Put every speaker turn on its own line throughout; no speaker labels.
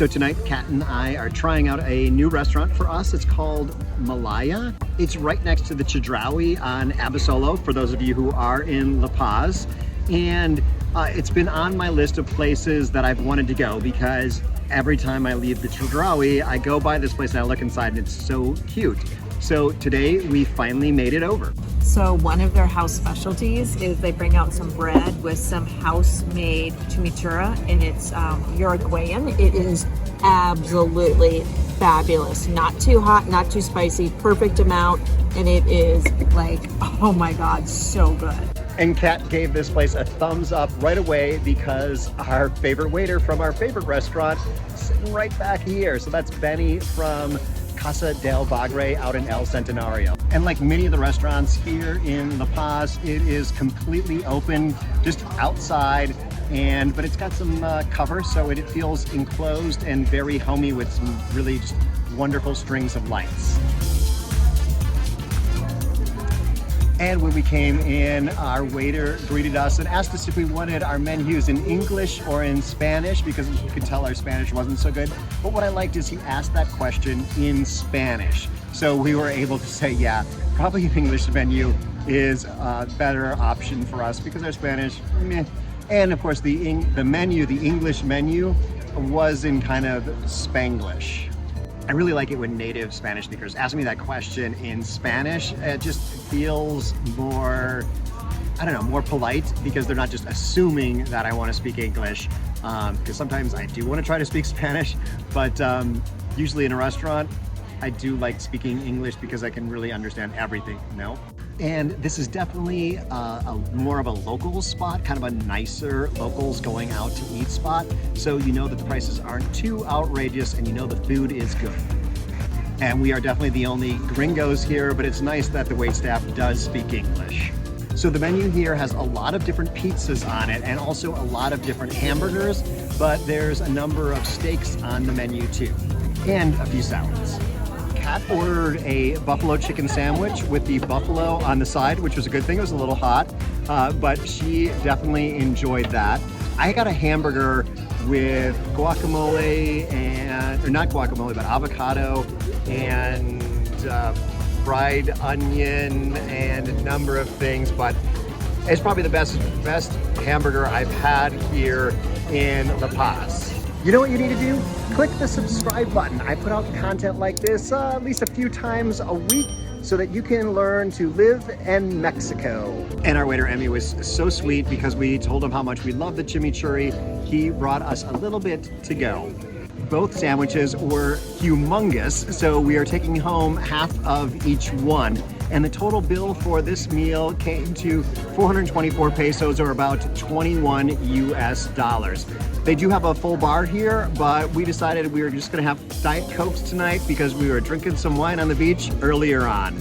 So tonight, Kat and I are trying out a new restaurant for us. It's called Malaya. It's right next to the Chedraui on Abasolo, for those of you who are in La Paz. And it's been on my list of places that I've wanted to go because every time I leave the Chedraui, I go by this place and I look inside and it's so cute. So today we finally made it over.
So one of their house specialties is they bring out some bread with some house-made chimichurri, and it's Uruguayan. It is absolutely fabulous. Not too hot, not too spicy, perfect amount, and it is like, oh my God, so good.
And Kat gave this place a thumbs up right away because our favorite waiter from our favorite restaurant is sitting right back here. So that's Benny from Casa del Bagre out in El Centenario. And like many of the restaurants here in La Paz, it is completely open, just outside, but it's got some cover, so it feels enclosed and very homey with some really just wonderful strings of lights. And when we came in, our waiter greeted us and asked us if we wanted our menus in English or in Spanish, because you could tell our Spanish wasn't so good. But what I liked is he asked that question in Spanish. So we were able to say, yeah, probably an English menu is a better option for us because our Spanish, meh. And of course the English menu was in kind of Spanglish. I really like it when native Spanish speakers ask me that question in Spanish. It just feels more, I don't know, more polite because they're not just assuming that I want to speak English. Because sometimes I do want to try to speak Spanish, but usually in a restaurant, I do like speaking English because I can really understand everything, you know? And this is definitely more of a local spot, kind of a nicer locals going out to eat spot. So you know that the prices aren't too outrageous and you know the food is good. And we are definitely the only gringos here, but it's nice that the waitstaff does speak English. So the menu here has a lot of different pizzas on it and also a lot of different hamburgers, but there's a number of steaks on the menu too, and a few salads. Kat ordered a buffalo chicken sandwich with the buffalo on the side, which was a good thing. It was a little hot, but she definitely enjoyed that. I got a hamburger with guacamole or not guacamole, but avocado and fried onion and a number of things, but it's probably the best hamburger I've had here in La Paz. You know what you need to do? Click the subscribe button. I put out content like this at least a few times a week so that you can learn to live in Mexico. And our waiter Emmy was so sweet because we told him how much we love the chimichurri. He brought us a little bit to go. Both sandwiches were humongous, so we are taking home half of each one. And the total bill for this meal came to 424 pesos, or about 21 US dollars. They do have a full bar here, but we decided we were just gonna have Diet Cokes tonight because we were drinking some wine on the beach earlier on.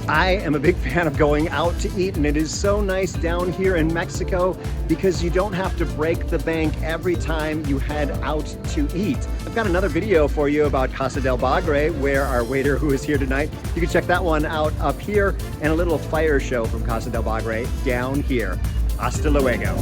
I am a big fan of going out to eat, and it is so nice down here in Mexico because you don't have to break the bank every time you head out to eat. I've got another video for you about Casa del Bagre, where our waiter who is here tonight, you can check that one out up here, and a little fire show from Casa del Bagre down here. Hasta luego.